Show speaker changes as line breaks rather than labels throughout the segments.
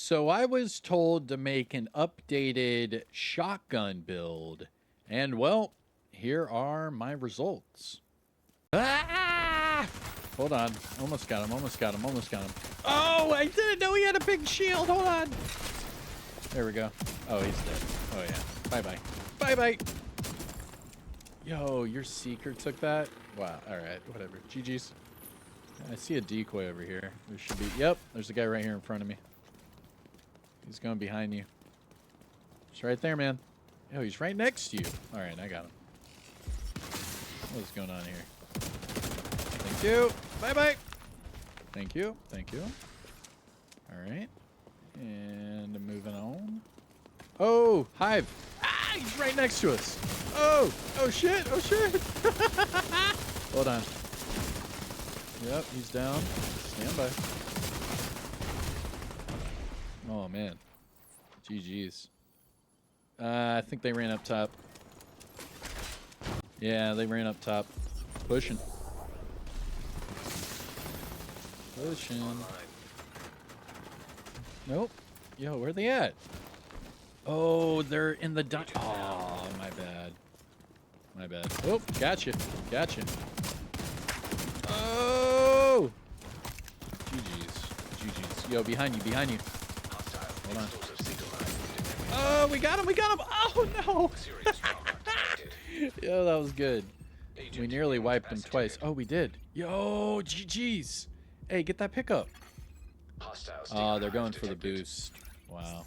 So I was told to make an updated shotgun build, and well, here are my results. Ah! Hold on. Almost got him, almost got him, almost got him. Oh, I didn't know he had a big shield. Hold on. There we go. Oh, he's dead. Oh, yeah. Bye-bye. Bye-bye. Yo, your Seeker took that? Wow. All right. Whatever. GG's. I see a decoy over here. There should be... Yep. There's a guy right here in front of me. He's going behind you. He's right there, man. Oh, he's right next to you. All right. I got him. What's going on here? Thank you. Bye-bye. Thank you. Thank you. All right. And moving on. Oh, Hive. Ah, he's right next to us. Oh, oh shit, oh shit. Hold on. Yep, he's down. Stand by. Oh, man. GG's. I think they ran up top. Yeah, they ran up top. Pushing. Pushing. Nope. Yo, where are they at? Oh, they're in the oh, my bad. My bad. Oh, gotcha. Gotcha. Oh! GG's. GG's. Yo, behind you, behind you. Hold on. Oh, we got him, we got him! Oh, no! Yo, that was good. We nearly wiped him twice. Oh, we did. Yo, GG's. Hey, get that pickup. Oh, they're going for the boost. Wow.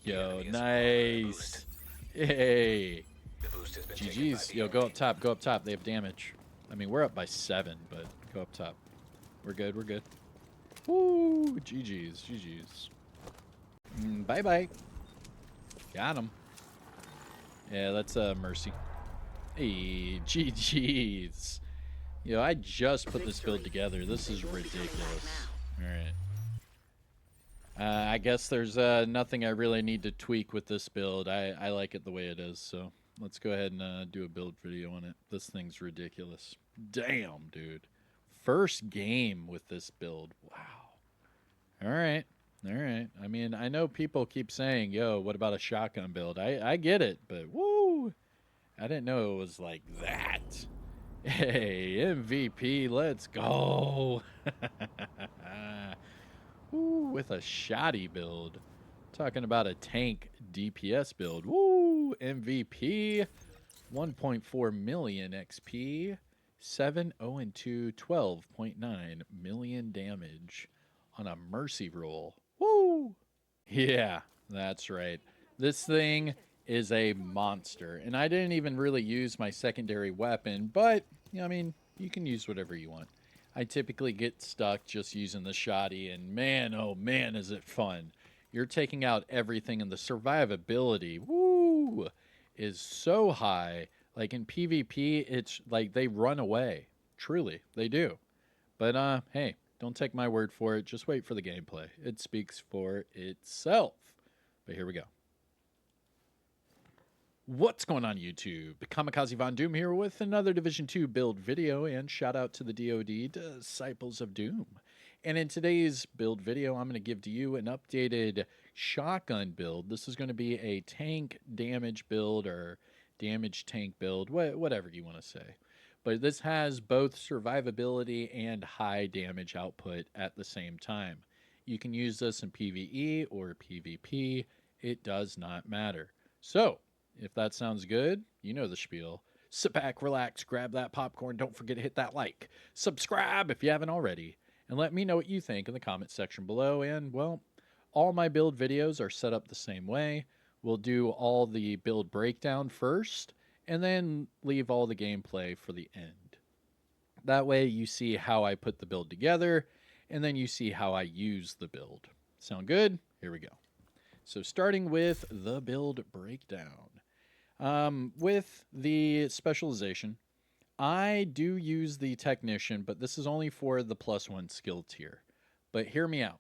Yo, nice. Hey. GG's. Yo, go up top. Go up top. They have damage. I mean, we're up by 7, but go up top. We're good. We're good. Woo. GG's. GG's. Bye-bye. Got him. Yeah, that's Mercy. Hey, GG's. Yo, I just put this build together. This is ridiculous. All right. I guess there's nothing I really need to tweak with this build. I like it the way it is, so let's go ahead and do a build video on it. This thing's ridiculous. Damn, dude. First game with this build. Wow. All right. All right. I mean, I know people keep saying, yo, what about a shotgun build? I get it, but woo! I didn't know it was like that. Hey, MVP, let's go. Woo, with a shoddy build. Talking about a tank DPS build. Woo, MVP. 1.4 million XP. 7-0-2, 12.9 million damage on a mercy roll. Woo! Yeah, that's right. This thing is a monster. And I didn't even really use my secondary weapon, but, I mean, you can use whatever you want. I typically get stuck just using the shoddy, and man, oh man, is it fun. You're taking out everything, and the survivability, woo, is so high. Like in PvP, it's like they run away. Truly, they do. But, hey, don't take my word for it. Just wait for the gameplay. It speaks for itself. But here we go. What's going on, YouTube? Kamikazevondoom here with another Division 2 build video, and shout out to the DoD, Disciples of Doom. And in today's build video, I'm going to give to you an updated shotgun build. This is going to be a tank damage build or damage tank build, whatever you want to say. But this has both survivability and high damage output at the same time. You can use this in PvE or PvP. It does not matter. So, if that sounds good, you know the spiel. Sit back, relax, grab that popcorn. Don't forget to hit that like. Subscribe if you haven't already. And let me know what you think in the comment section below. And, well, all my build videos are set up the same way. We'll do all the build breakdown first, and then leave all the gameplay for the end. That way you see how I put the build together, and then you see how I use the build. Sound good? Here we go. So starting with the build breakdown. With the specialization, I do use the technician, but this is only for the +1 skill tier. But hear me out.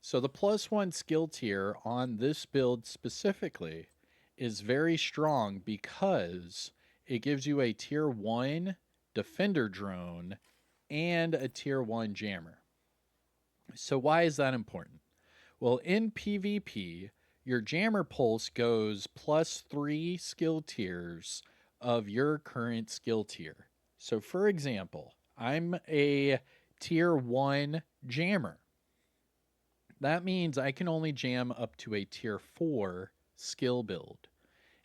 So the +1 skill tier on this build specifically is very strong because it gives you a tier 1 defender drone and a tier 1 jammer. So why is that important? Well, in PvP, your jammer pulse goes +3 skill tiers of your current skill tier. So, for example, I'm a tier 1 jammer. That means I can only jam up to a tier 4 skill build.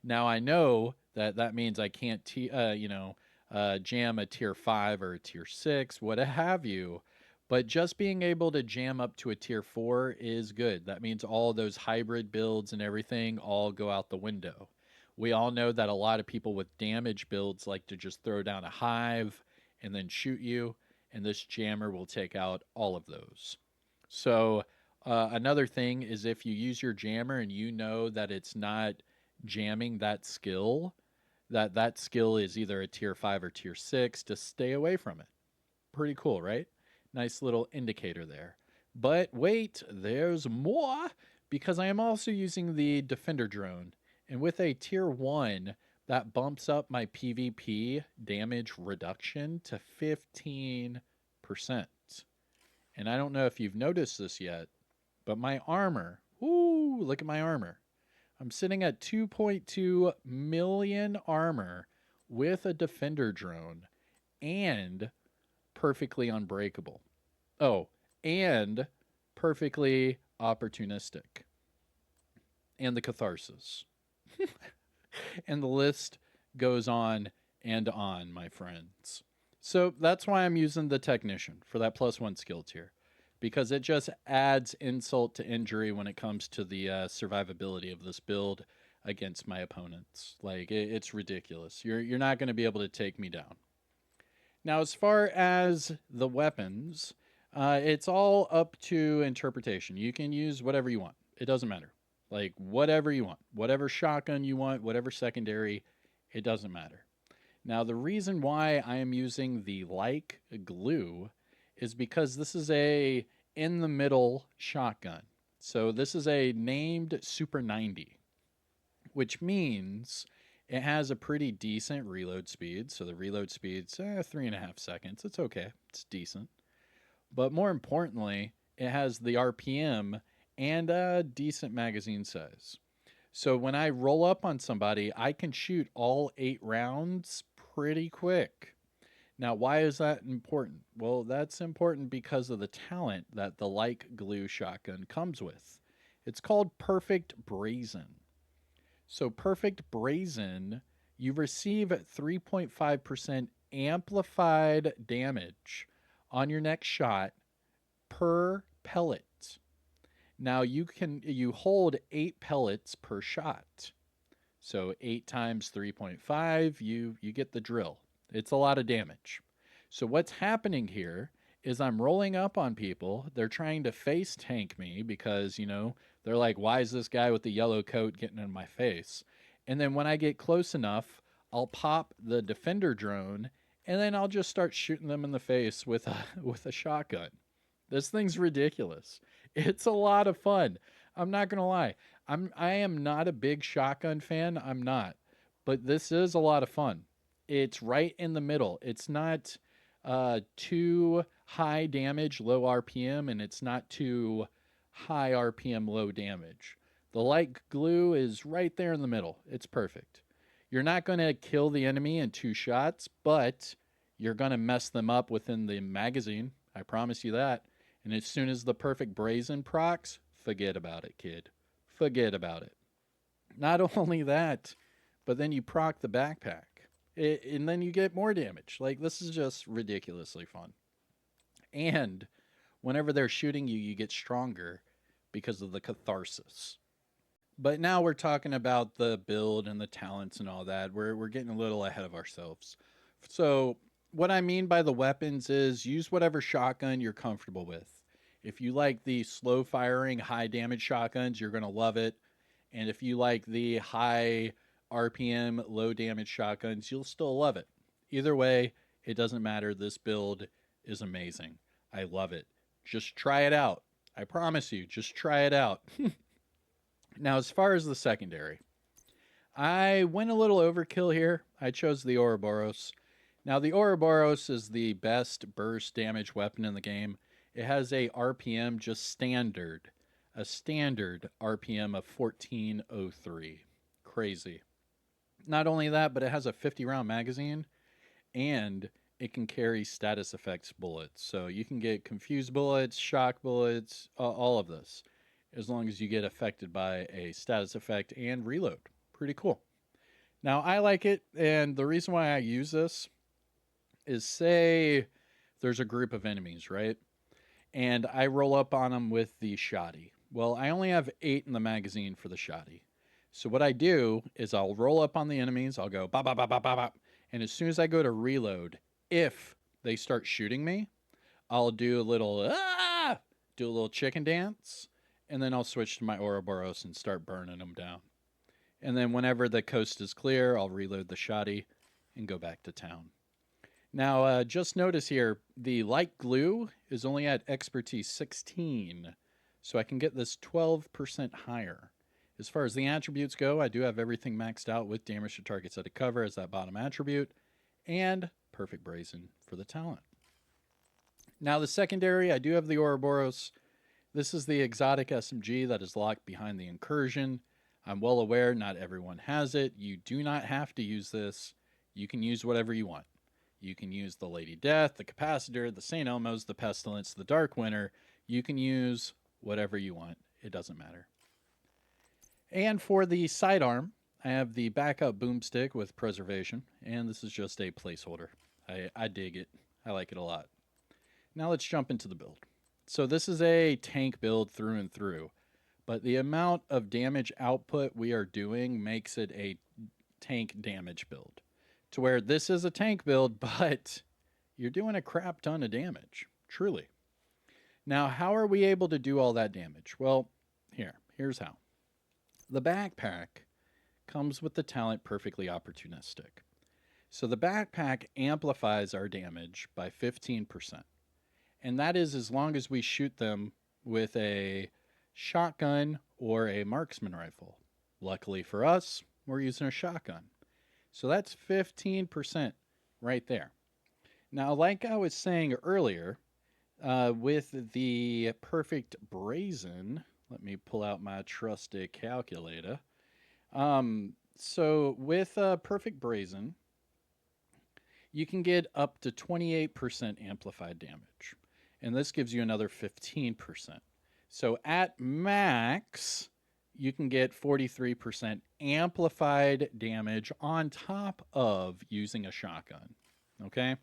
Now I know that that means I can't, jam a tier 5 or a tier 6, what have you. But just being able to jam up to a tier 4 is good. That means all those hybrid builds and everything all go out the window. We all know that a lot of people with damage builds like to just throw down a hive and then shoot you, and this jammer will take out all of those. So, another thing is if you use your jammer and you know that it's not jamming that skill, that skill is either a tier 5 or tier 6, to stay away from it. Pretty cool, right? Nice little indicator there. But wait, there's more, because I am also using the defender drone, and with a tier 1 that bumps up my PvP damage reduction to 15%. And I don't know if you've noticed this yet, but my armor, ooh, look at my armor. I'm sitting at 2.2 million armor with a defender drone and perfectly unbreakable. Oh, and perfectly opportunistic. And the catharsis. And the list goes on and on, my friends. So that's why I'm using the technician for that +1 skill tier, because it just adds insult to injury when it comes to the survivability of this build against my opponents. Like, it's ridiculous. You're not going to be able to take me down. Now, as far as the weapons, it's all up to interpretation. You can use whatever you want. It doesn't matter. Like, whatever you want. Whatever shotgun you want, whatever secondary, it doesn't matter. Now, the reason why I am using the like glue is because this is a in-the-middle shotgun. So this is a named Super 90, which means it has a pretty decent reload speed. So the reload speed's 3.5 seconds. It's okay. It's decent. But more importantly, it has the RPM and a decent magazine size. So when I roll up on somebody, I can shoot all 8 rounds pretty quick. Now, why is that important? Well, that's important because of the talent that the like glue shotgun comes with. It's called Perfect Brazen. So Perfect Brazen, you receive 3.5% amplified damage on your next shot per pellet. Now you hold 8 pellets per shot. So 8 times 3.5, you get the drill. It's a lot of damage. So what's happening here is I'm rolling up on people. They're trying to face tank me because, they're like, why is this guy with the yellow coat getting in my face? And then when I get close enough, I'll pop the defender drone and then I'll just start shooting them in the face with a shotgun. This thing's ridiculous. It's a lot of fun. I'm not going to lie. I am not a big shotgun fan. I'm not. But this is a lot of fun. It's right in the middle. It's not too high damage, low RPM, and it's not too high RPM, low damage. The light glue is right there in the middle. It's perfect. You're not going to kill the enemy in 2 shots, but you're going to mess them up within the magazine. I promise you that. And as soon as the Perfect Brazen procs, forget about it, kid. Forget about it. Not only that, but then you proc the backpack. And then you get more damage. Like, this is just ridiculously fun. And whenever they're shooting you, you get stronger because of the catharsis. But now we're talking about the build and the talents and all that. We're getting a little ahead of ourselves. So what I mean by the weapons is use whatever shotgun you're comfortable with. If you like the slow firing, high damage shotguns, you're going to love it. And if you like the high RPM, low damage shotguns, you'll still love it. Either way, it doesn't matter. This build is amazing. I love it. Just try it out. I promise you, just try it out. Now, as far as the secondary, I went a little overkill here. I chose the Ouroboros. Now, the Ouroboros is the best burst damage weapon in the game. It has a RPM just standard a standard RPM of 1403. Crazy. Not only that, but it has a 50 round magazine and it can carry status effects bullets. So you can get confused bullets, shock bullets, all of this, as long as you get affected by a status effect and reload. Pretty cool. Now, I like it, and the reason why I use this is, say there's a group of enemies, right? And I roll up on them with the shotty. Well, I only have 8 in the magazine for the shotty. So what I do is I'll roll up on the enemies, I'll go bop, bop, bop, bop, bop, bop, and as soon as I go to reload, if they start shooting me, I'll do a little chicken dance, and then I'll switch to my Ouroboros and start burning them down. And then whenever the coast is clear, I'll reload the shotty and go back to town. Now, just notice here, the light glue is only at expertise 16, so I can get this 12% higher. As far as the attributes go, I do have everything maxed out with damage to targets out of cover as that bottom attribute, and perfect brazen for the talent. Now, the secondary, I do have the Ouroboros. This is the exotic SMG that is locked behind the incursion. I'm well aware not everyone has it. You do not have to use this. You can use whatever you want. You can use the Lady Death, the Capacitor, the St. Elmo's, the Pestilence, the Dark Winter. You can use whatever you want. It doesn't matter. And for the sidearm, I have the backup boomstick with preservation, and this is just a placeholder. I dig it. I like it a lot. Now let's jump into the build. So this is a tank build through and through, but the amount of damage output we are doing makes it a tank damage build. To where this is a tank build, but you're doing a crap ton of damage, truly. Now, how are we able to do all that damage? Well, here's how. The backpack comes with the talent Perfectly Opportunistic. So the backpack amplifies our damage by 15%. And that is as long as we shoot them with a shotgun or a marksman rifle. Luckily for us, we're using a shotgun. So that's 15% right there. Now, like I was saying earlier, with the Perfect Brazen, let me pull out my trusty calculator. So with Perfect Brazen, you can get up to 28% amplified damage. And this gives you another 15%. So at max, you can get 43% amplified damage on top of using a shotgun. Okay?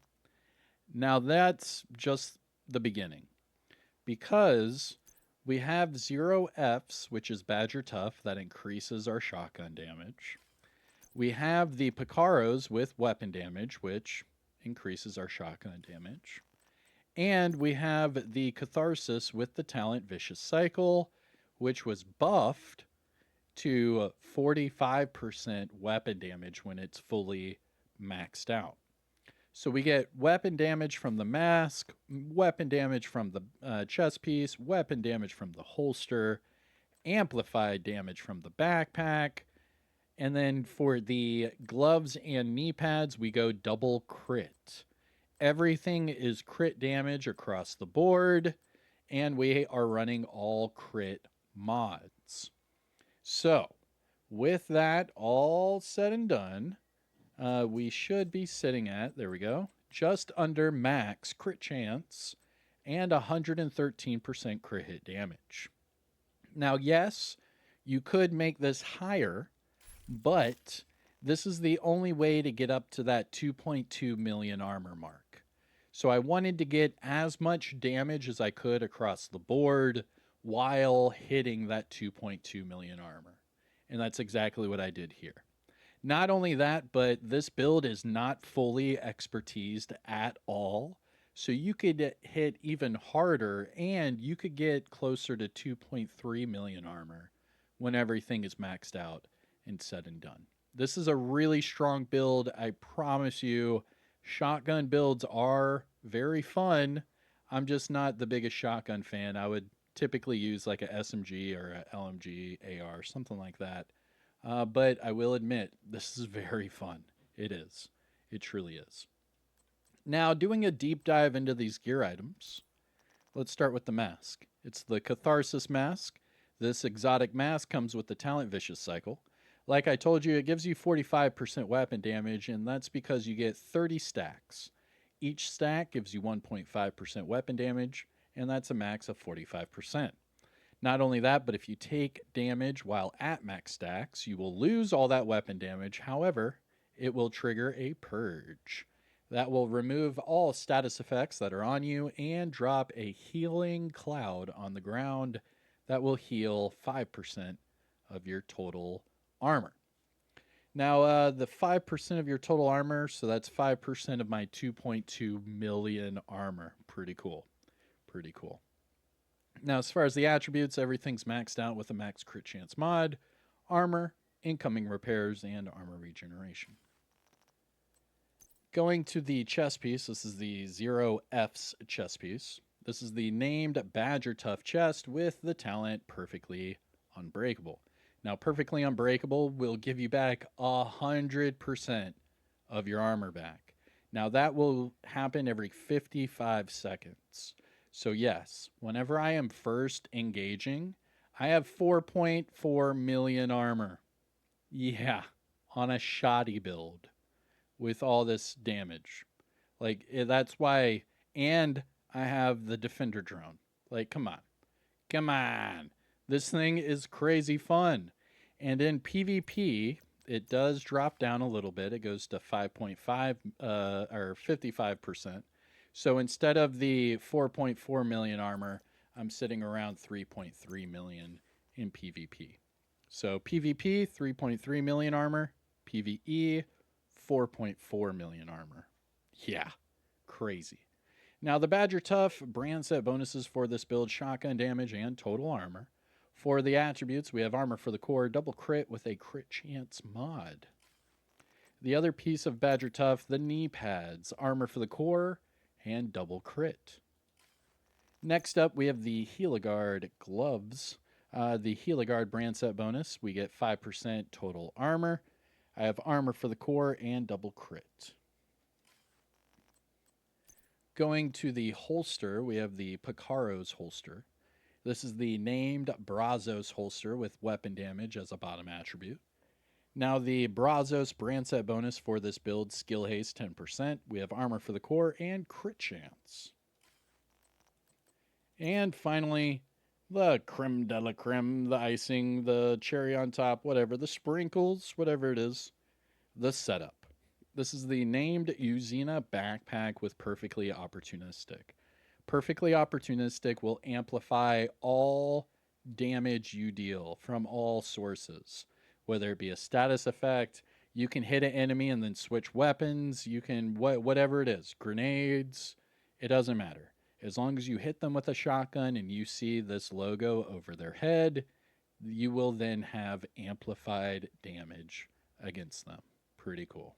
Now that's just the beginning. Because we have 0 Fs, which is Badger Tough, that increases our shotgun damage. We have the Picaros with weapon damage, which increases our shotgun damage. And we have the Catharsis with the talent Vicious Cycle, which was buffed to 45% weapon damage when it's fully maxed out. So we get weapon damage from the mask, weapon damage from the chest piece, weapon damage from the holster, amplified damage from the backpack, and then for the gloves and knee pads, we go double crit. Everything is crit damage across the board, and we are running all crit mods. So, with that all said and done, we should be sitting at, there we go, just under max crit chance and 113% crit hit damage. Now, yes, you could make this higher, but this is the only way to get up to that 2.2 million armor mark. So I wanted to get as much damage as I could across the board while hitting that 2.2 million armor. And that's exactly what I did here. Not only that, but this build is not fully expertised at all. So you could hit even harder and you could get closer to 2.3 million armor when everything is maxed out and said and done. This is a really strong build. I promise you, shotgun builds are very fun. I'm just not the biggest shotgun fan. I would typically use like a SMG or a LMG AR, something like that. But I will admit, this is very fun. It is. It truly is. Now, doing a deep dive into these gear items, let's start with the mask. It's the Catharsis mask. This exotic mask comes with the talent Vicious Cycle. Like I told you, it gives you 45% weapon damage, and that's because you get 30 stacks. Each stack gives you 1.5% weapon damage, and that's a max of 45%. Not only that, but if you take damage while at max stacks, you will lose all that weapon damage. However, it will trigger a purge. That will remove all status effects that are on you and drop a healing cloud on the ground that will heal 5% of your total armor. Now, the 5% of your total armor, so that's 5% of my 2.2 million armor. Pretty cool. Pretty cool. Now, as far as the attributes, everything's maxed out with a max crit chance mod, armor, incoming repairs, and armor regeneration. Going to the chest piece, this is the 0F's chest piece. This is the named Badger Tough chest with the talent Perfectly Unbreakable. Now, Perfectly Unbreakable will give you back 100% of your armor back. Now, that will happen every 55 seconds. So yes, whenever I am first engaging, I have 4.4 million armor. Yeah, on a shoddy build with all this damage. Like, that's why, and I have the Defender drone. Like, come on. Come on. This thing is crazy fun. And in PvP, it does drop down a little bit. It goes to 5.5 or 55%. So instead of the 4.4 million armor, I'm sitting around 3.3 million in PvP. So PvP, 3.3 million armor. PvE, 4.4 million armor. Yeah, crazy. Now the Badger Tough brand set bonuses for this build: shotgun damage and total armor. For the attributes, we have armor for the core, double crit with a crit chance mod. The other piece of Badger Tough, the knee pads, armor for the core, and double crit. Next up, we have the Heligard gloves. The Heligard brand set bonus, we get 5% total armor. I have armor for the core and double crit. Going to the holster, we have the Picaro's holster. This is the named Brazos holster with weapon damage as a bottom attribute. Now the Brazos brand set bonus for this build, skill haste 10%. We have armor for the core and crit chance. And finally, the creme de la creme, the icing, the cherry on top, whatever, the sprinkles, whatever it is, the setup. This is the named Uzina backpack with Perfectly Opportunistic. Perfectly Opportunistic will amplify all damage you deal from all sources. Whether it be a status effect, you can hit an enemy and then switch weapons, you can, whatever it is, grenades, it doesn't matter. As long as you hit them with a shotgun and you see this logo over their head, you will then have amplified damage against them. Pretty cool.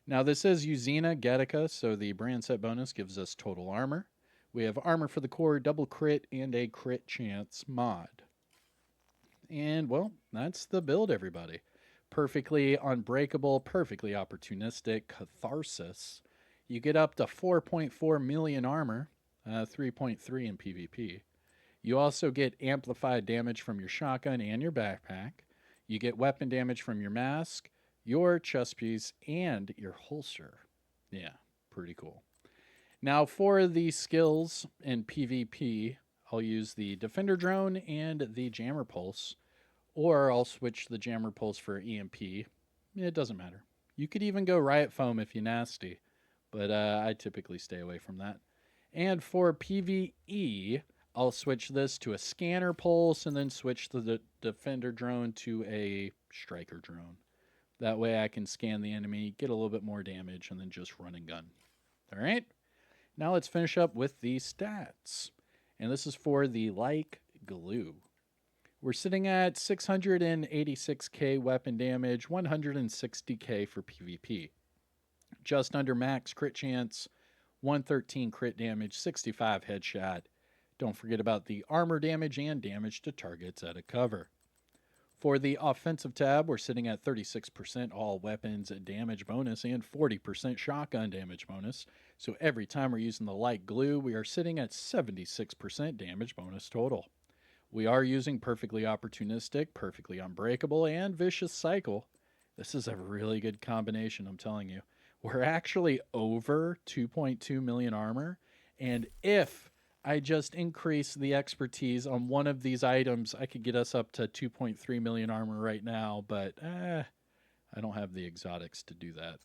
Now this is Uzina Gattaca, so the brand set bonus gives us total armor. We have armor for the core, double crit, and a crit chance mod. And, well, that's the build, everybody. Perfectly Unbreakable, Perfectly Opportunistic, Catharsis. You get up to 4.4 million armor, 3.3 in PvP. You also get amplified damage from your shotgun and your backpack. You get weapon damage from your mask, your chest piece, and your holster. Yeah, pretty cool. Now for the skills in PvP, I'll use the Defender Drone and the Jammer Pulse, or I'll switch the Jammer Pulse for EMP. It doesn't matter. You could even go Riot Foam if you're nasty, but I typically stay away from that. And for PvE, I'll switch this to a Scanner Pulse and then switch the Defender Drone to a Striker Drone. That way I can scan the enemy, get a little bit more damage, and then just run and gun. All right? Now let's finish up with the stats. And this is for the Like Glue. We're sitting at 686k weapon damage, 160k for PvP. Just under max crit chance, 113 crit damage, 65 headshot. Don't forget about the armor damage and damage to targets at a cover. For the offensive tab, we're sitting at 36% all weapons damage bonus and 40% shotgun damage bonus. So every time we're using the Like Glue, we are sitting at 76% damage bonus total. We are using Perfectly Opportunistic, Perfectly Unbreakable, and Vicious Cycle. This is a really good combination, I'm telling you. We're actually over 2.2 million armor, and if I just increase the expertise on one of these items, I could get us up to 2.3 million armor right now, but I don't have the exotics to do that.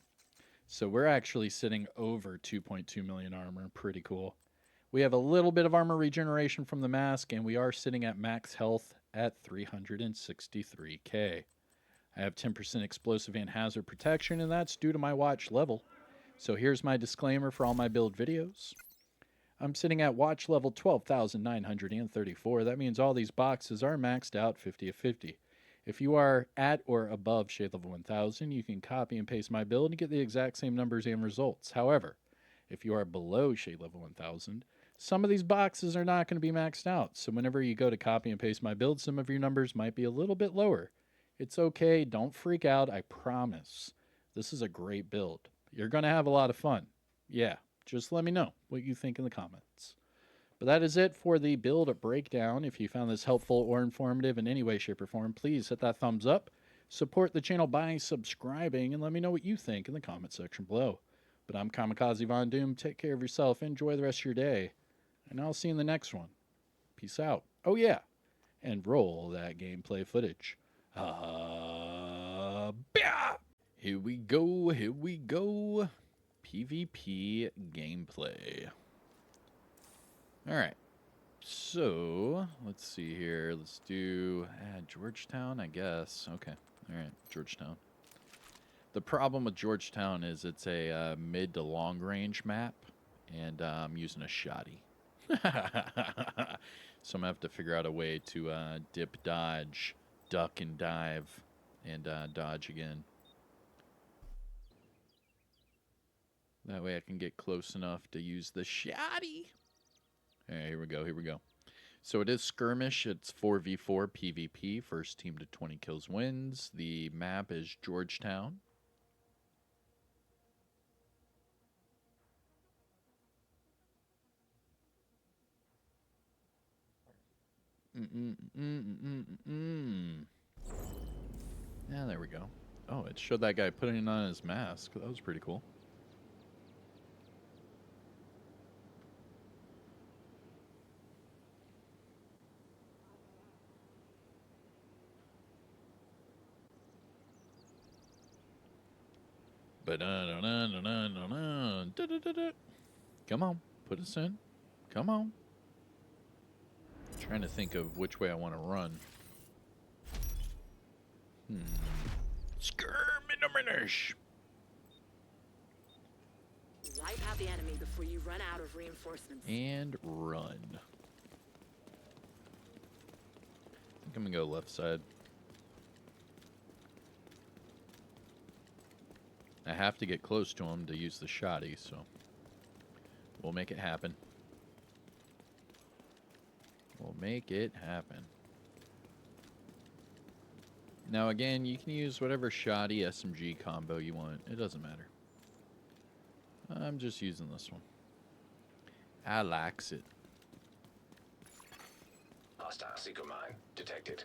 So we're actually sitting over 2.2 million armor. Pretty cool. We have a little bit of armor regeneration from the mask, and we are sitting at max health at 363k. I have 10% explosive and hazard protection, and that's due to my watch level. So here's my disclaimer for all my build videos. I'm sitting at watch level 12,934. That means all these boxes are maxed out 50 of 50. If you are at or above shade level 1000, you can copy and paste my build and get the exact same numbers and results. However, if you are below shade level 1000, some of these boxes are not going to be maxed out. So whenever you go to copy and paste my build, some of your numbers might be a little bit lower. It's okay. Don't freak out. I promise. This is a great build. You're going to have a lot of fun. Yeah, just let me know what you think in the comments. But that is it for the build breakdown. If you found this helpful or informative in any way, shape, or form, please hit that thumbs up. Support the channel by subscribing, and let me know what you think in the comment section below. But I'm Kamikazevondoom. Take care of yourself. Enjoy the rest of your day. And I'll see you in the next one. Peace out. Oh, yeah. And roll that gameplay footage. Here we go. Here we go. PvP gameplay. All right, so let's see here. Let's do Georgetown, I guess. Okay, all right, Georgetown. The problem with Georgetown is it's a mid to long range map, and I'm using a shoddy. So I'm gonna have to figure out a way to dip, dodge, duck, and dive, and dodge again. That way I can get close enough to use the shoddy. All right, here we go, here we go. So it is skirmish. It's 4v4 PvP. First team to 20 kills wins. The map is Georgetown. Yeah, there we go. Oh, it showed that guy putting on his mask. That was pretty cool. Come on, put us in. Come on. Trying to think of which way I want to run. Skirmish.
Wipe out the enemy before you run out of reinforcements.
And run. I think I'm gonna go left side. I have to get close to him to use the shoddy, so we'll make it happen. We'll make it happen. Now again, you can use whatever shoddy SMG combo you want. It doesn't matter. I'm just using this one. I likes it.
Hostile seeker mine detected.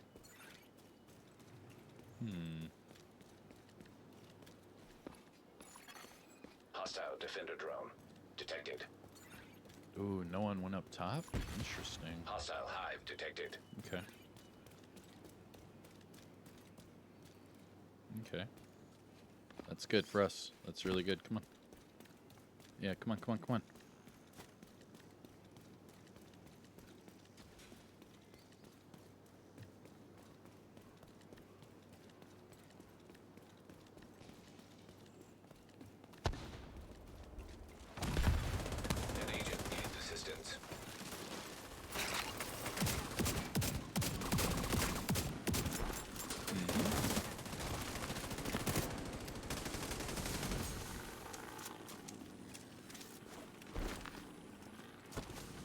Hostile defender drone detected.
Ooh, no one went up top? Interesting.
Hostile hive detected.
Okay. Okay. That's good for us. That's really good. Come on. Yeah, come on, come on, come on.
An agent needs assistance.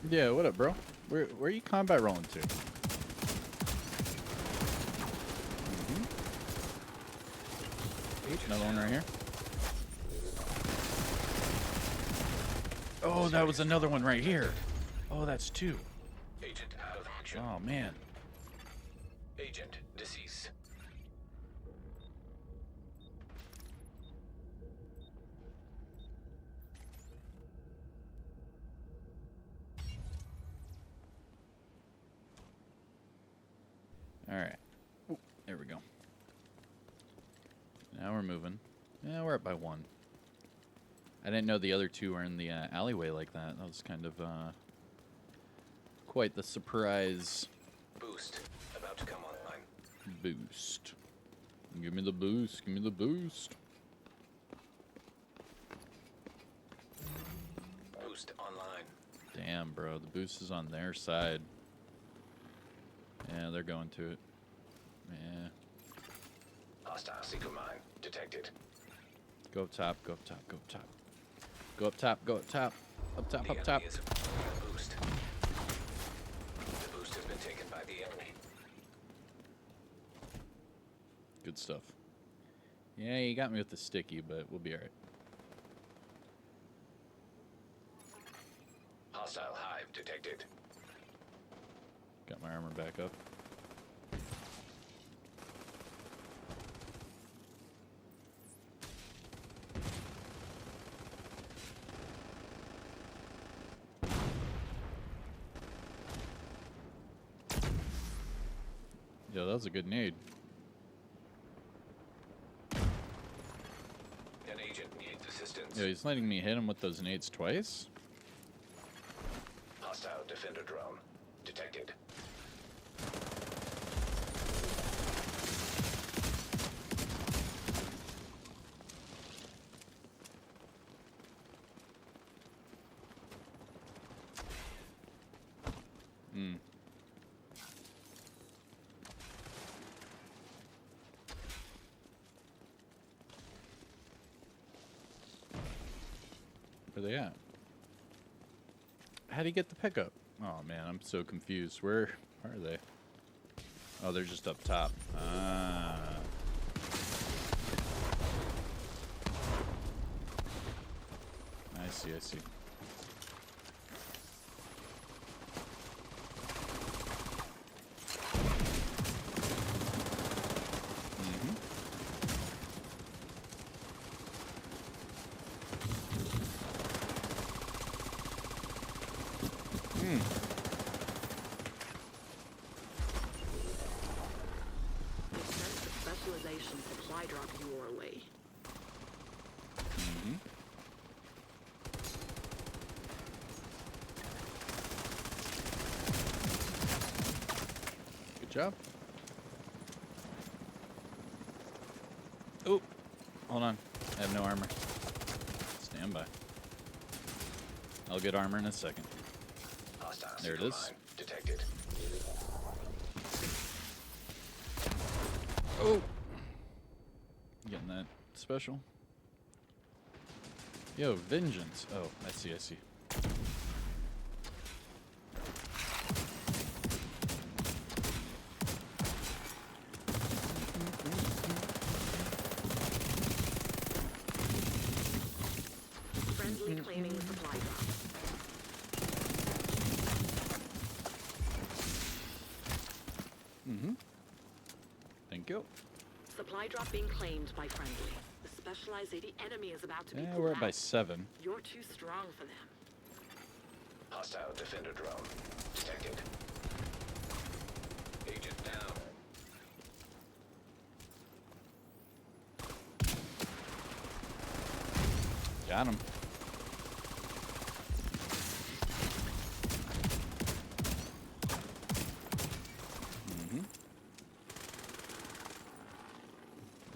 Yeah, what up, bro? Where are you combat rolling to? Another one right here. Oh, that was another one right here. Oh, that's two.
Agent out of action.
Oh, man.
cease.
All right. Ooh, there we go. Now we're moving. Yeah, we're up by 1. I didn't know the other 2 were in the alleyway like that. That was kind of quite the surprise.
Boost about to come online.
Boost. Give me the boost. Give me the boost.
Boost online.
Damn, bro. The boost is on their side. Yeah, they're going to it. Yeah.
Hostile seeker mine detected.
Go up top. Go up top. Go up top. Go up top. Go up top. Up top.
The
Up top.
enemy is approaching a boost. The boost has been taken by the enemy.
Good stuff. Yeah, you got me with the sticky, but we'll be alright.
Hostile hive detected.
Got my armor back up. Yo, that was a good nade.
An agent needs assistance.
Yo, he's letting me hit him with those nades twice?
Hostile defender drone detected.
Hmm. Where they at? How'd he get the pickup? Oh man, I'm so confused. Where are they? Oh, they're just up top. Ah. I see, I see.
They sent the specialization supply drop your way.
Good job. Oh, hold on. I have no armor. Stand by. I'll get armor in a second.
Hostile
There it
seeker
is.
mine detected.
Oh! Getting that special. Yo, vengeance. Oh, I see, I see.
Friendly claiming the supply drop.
Thank you.
Supply drop being claimed by friendly. The specialized the enemy is about to be
Yeah,
pulled
we're up by
out.
7.
You're too strong for them.
Hostile defender drone detected. Agent down.
Got him.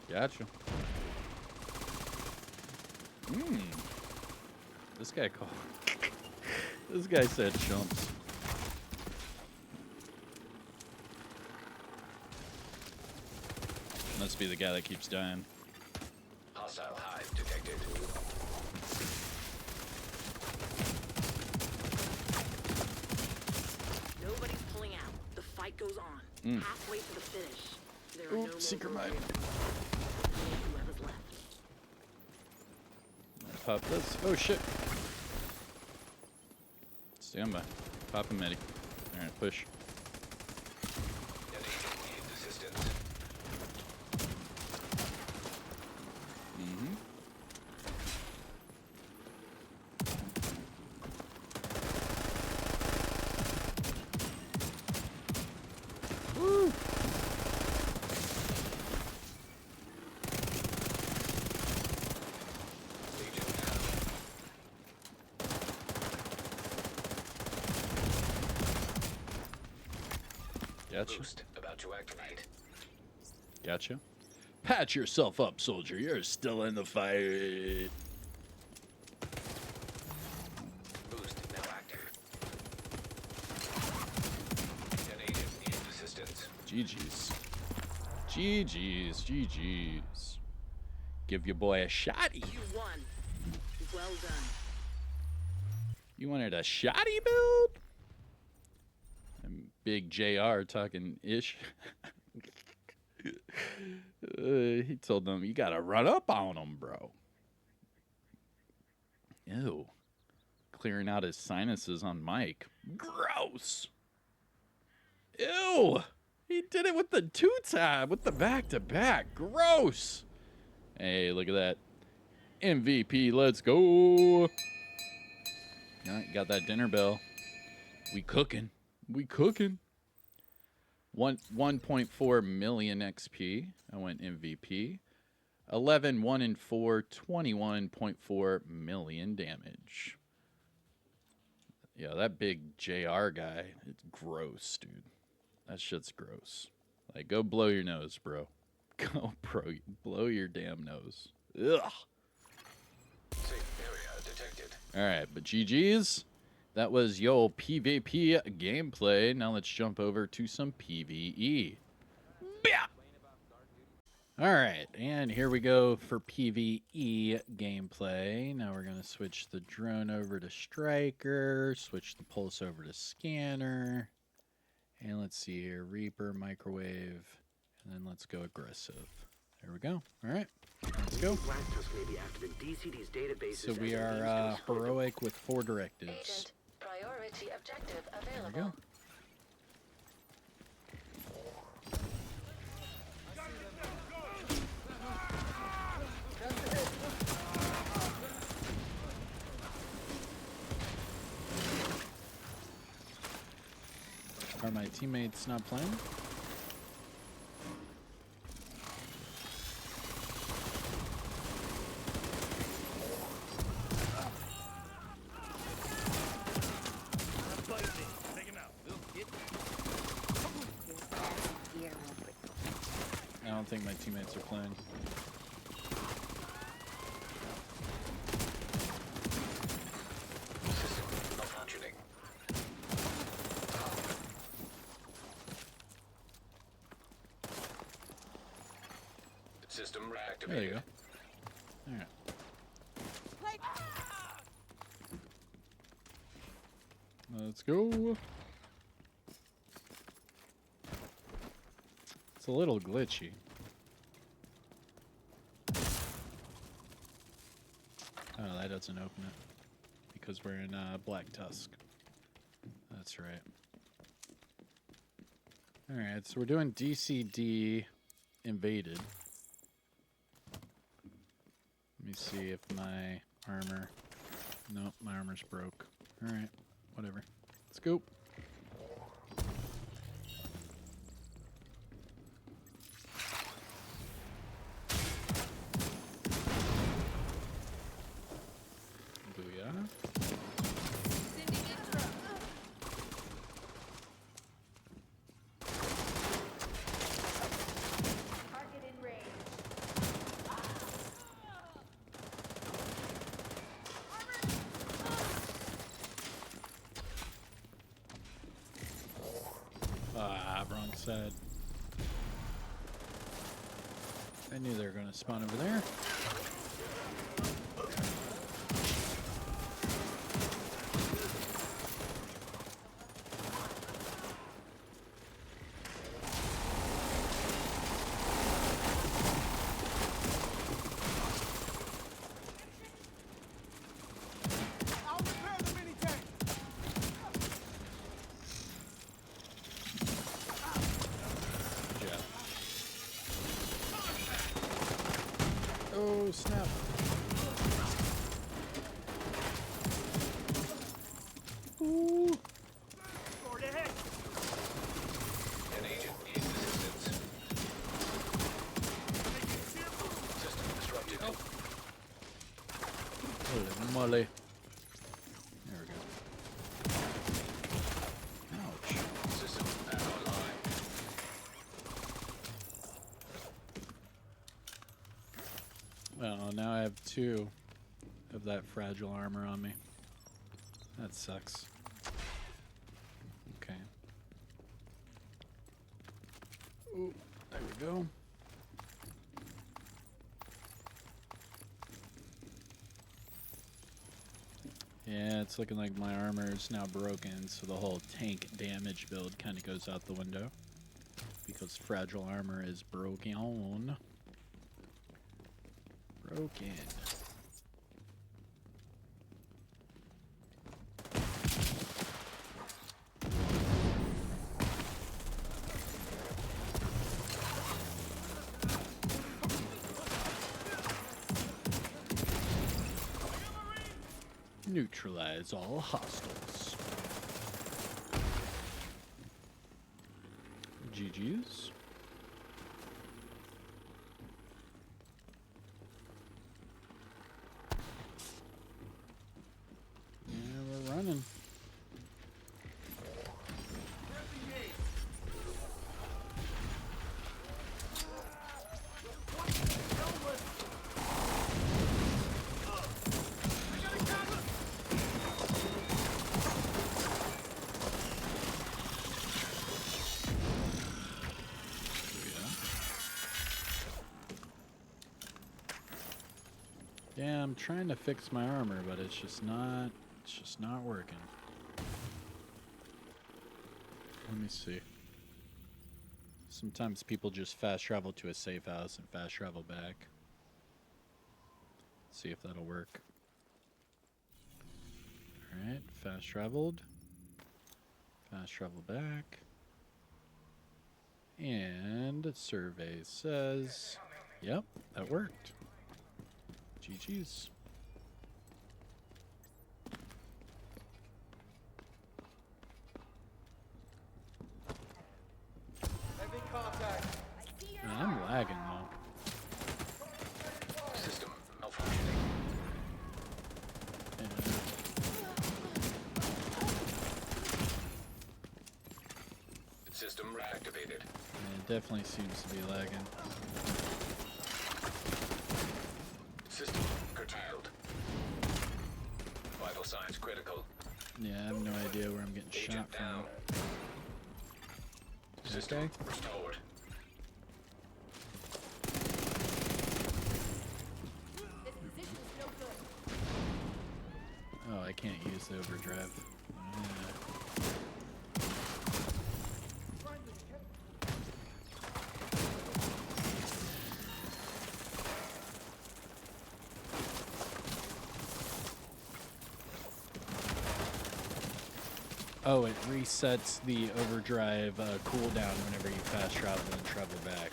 Gotcha. This guy called. This guy said chumps. Must be the guy that keeps dying.
Hostile hive detected.
Nobody's pulling out. The fight goes on. Halfway to the finish. There are no more
secret mine.
warriors. Whoever's left.
Pop this. Oh shit. Stand by. Pop him, Eddie. Alright, push.
An agent needs assistance.
Gotcha.
Boost about to activate.
Gotcha. Patch yourself up, soldier. You're still in the fight.
Boost now active. An agent needs assistance.
GG's. GG's. Give your boy a shotty.
You won. Well done.
You wanted a shotty build? And Big JR talking ish. He told them, you gotta run up on him, bro. Ew. Clearing out his sinuses on mic. Gross. Ew. He did it with the 2-tab, with the back-to-back. Gross. Hey, look at that. MVP, let's go. Yeah, got that dinner bell. We cooking. We cooking. 1.4 million XP. I went MVP. 11, 1 and 4, 21.4 million damage. Yeah, that big JR guy, it's gross, dude. That shit's gross. Like, go blow your nose, bro. Go, bro. Blow your damn nose. Ugh.
Safe area detected.
All right, but GG's. That was yo PvP gameplay. Now let's jump over to some PvE. Bam! All right, and here we go for PvE gameplay. Now we're going to switch the drone over to Striker, switch the pulse over to Scanner. And let's see here, Reaper, Microwave, and then let's go aggressive. There we go. All right, let's go. So we are heroic with 4 directives.
Agent, priority objective
There we
available.
go. Are my teammates not playing? I don't think my teammates are playing.
System malfunctioning. System reactivated.
There you go. All right. Let's go. It's a little glitchy. Oh, that doesn't open it. Because we're in Black Tusk. That's right. Alright, so we're doing DCD invaded. Let me see if my armor... Nope, my armor's broke. Alright, whatever. Let's go. Booyah.
Target in range.
Ah, wrong side. I knew they were going to spawn over there. Good job. Oh, snap. Ooh.
An agent needs assistance. System disrupted.
Holy moly. There we go. Ouch.
System back online.
Well, now I have 2 of that fragile armor on me. That sucks. Okay. Ooh, there we go. Yeah, it's looking like my armor is now broken, so the whole tank damage build kind of goes out the window. Because fragile armor is broken. Broken. Neutralize all hostiles. GG's. Yeah, we're running. Yeah, I'm trying to fix my armor, but it's just not working. Let me see. Sometimes people just fast travel to a safe house and fast travel back. See if that'll work. Alright, fast traveled. Fast travel back. And survey says, yep, that worked. GG's. Man, I'm lagging though.
System malfunctioning. System reactivated.
It definitely seems to be lagging.
System curtailed. Vital signs critical.
Yeah, I have no idea where I'm getting
Agent
shot from.
down. System
Okay.
restored.
This position's no good.
Oh, I can't use the overdrive. Oh, it resets the overdrive cooldown whenever you fast travel and travel back.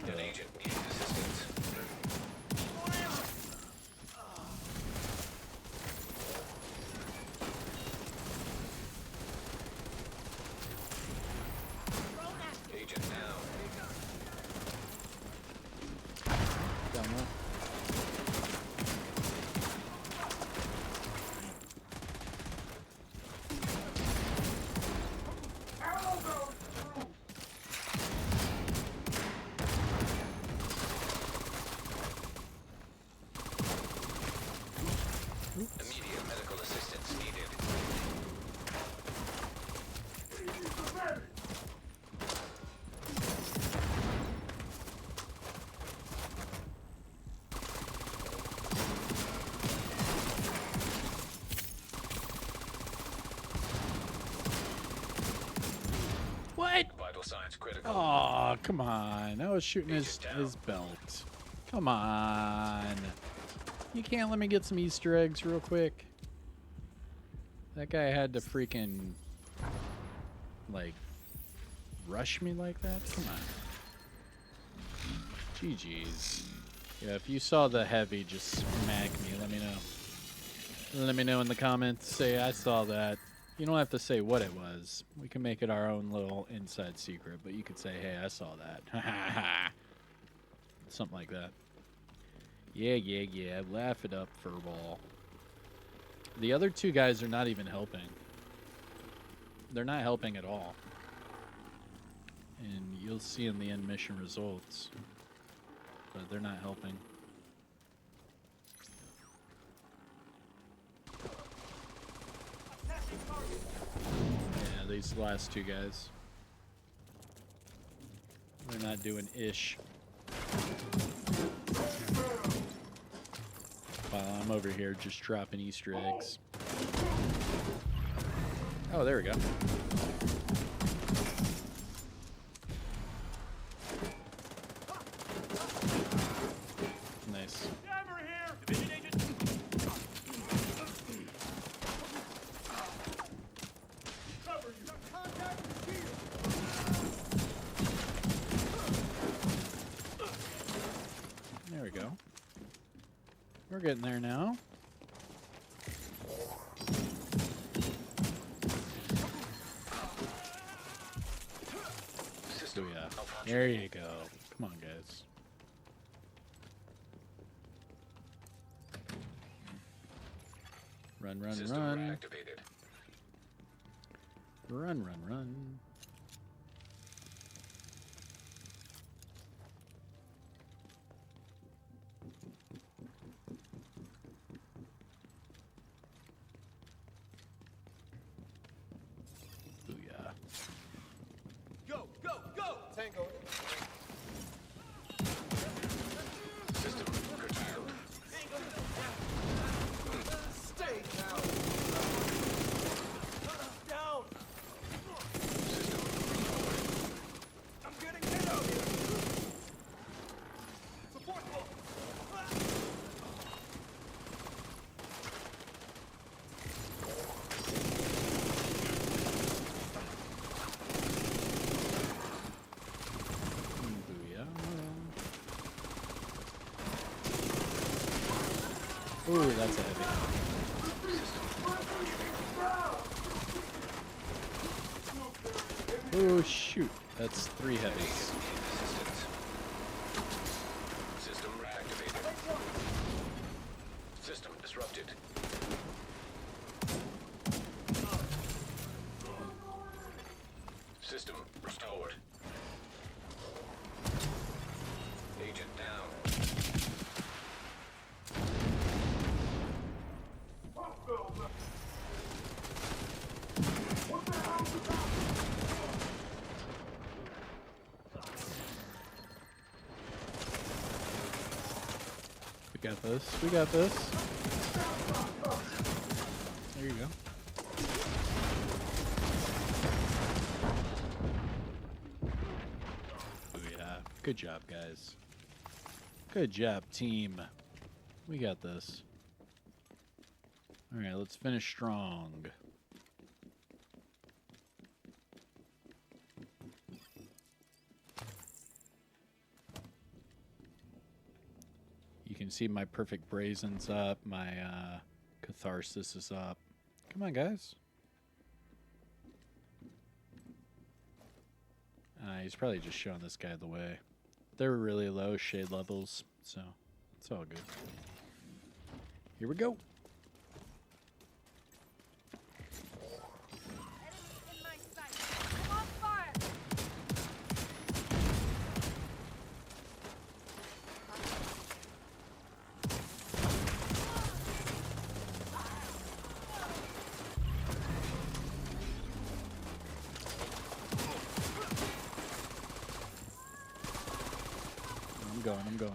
An agent needs assistance. Agent down.
Down low.
Immediate medical assistance needed.
What?
Vital signs critical.
Oh, come on. I was shooting his belt. Come on. You can't let me get some Easter eggs real quick. That guy had to freaking, like, rush me like that? Come on. GG's. Yeah, if you saw the heavy just smack me, let me know. Let me know in the comments. Say I saw that. You don't have to say what it was. We can make it our own little inside secret, but you could say, hey, I saw that. Something like that. Yeah. Laugh it up, furball. The other 2 guys are not even helping. They're not helping at all. And you'll see in the end mission results. But they're not helping. Yeah, these last two guys. They're not doing ish. While I'm over here just dropping Easter eggs. Oh, there we go. Nice. There we go. We're getting there now.
System
Yeah.
malfunctioning.
There you go. Come on, guys. Run, run,
System
run.
reactivated.
Run, run, run. Booyah.
Go, go, go! Tango.
System curtailed.
Stay down. Down.
System reloaded.
I'm getting hit out here. Support wall.
Booyah. Ooh, that's heavy. Oh, shoot. That's 3 heavies.
Need assistance. System reactivated. System disrupted. System restored. Agent down.
We got this. We got this. There you go. Booyah. Good job, guys. Good job, team. We got this. All right, let's finish strong. You can see my perfect brazen's up, my catharsis is up. Come on, guys. He's probably just showing this guy the way. They're really low shade levels, so it's all good. Here we go.
Enemy in my sight. Come on, fire!
I'm going.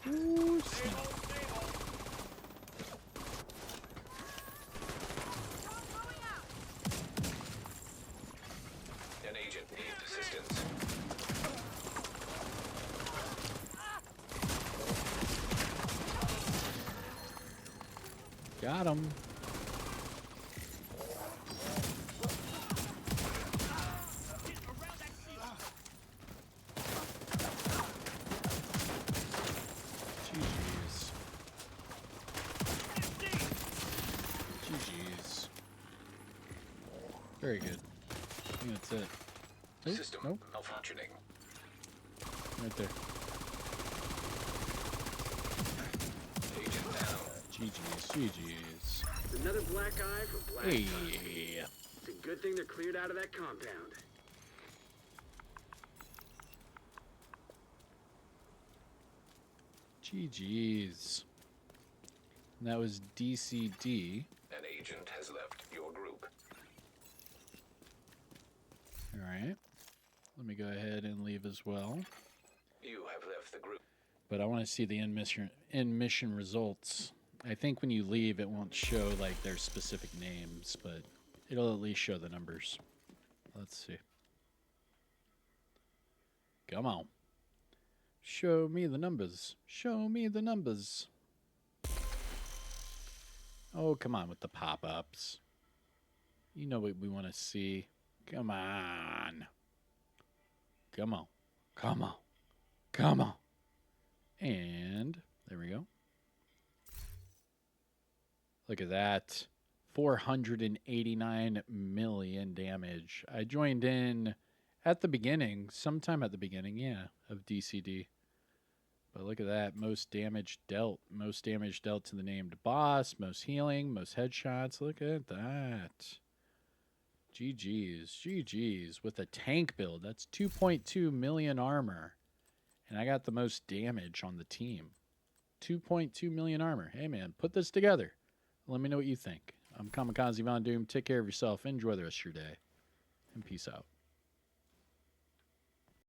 Ooh, snap.
Going out!
An agent needs assistance.
Got him. GG's. Very good. I think that's it. Oop,
System
nope,
malfunctioning.
right there.
Agent down.
GG's.
Another black eye for black.
Hey.
It's a good thing they're cleared out of that compound.
GG's. And that was DCD.
An agent has left your group.
All right. Let me go ahead and leave as well.
You have left the group.
But I want to see the in mission results. I think when you leave, it won't show like their specific names, but it'll at least show the numbers. Let's see. Come on. Show me the numbers. Show me the numbers. Oh, come on with the pop-ups. You know what we want to see. Come on. Come on. Come on. Come on. And there we go. Look at that. 489 million damage. I joined in at the beginning, sometime at the beginning, yeah, of DCD. But look at that. Most damage dealt. Most damage dealt to the named boss. Most healing. Most headshots. Look at that. GG's. GG's. With a tank build. That's 2.2 million armor. And I got the most damage on the team. 2.2 million armor. Hey, man, put this together. Let me know what you think. I'm Kamikazevondoom. Take care of yourself. Enjoy the rest of your day. And peace out.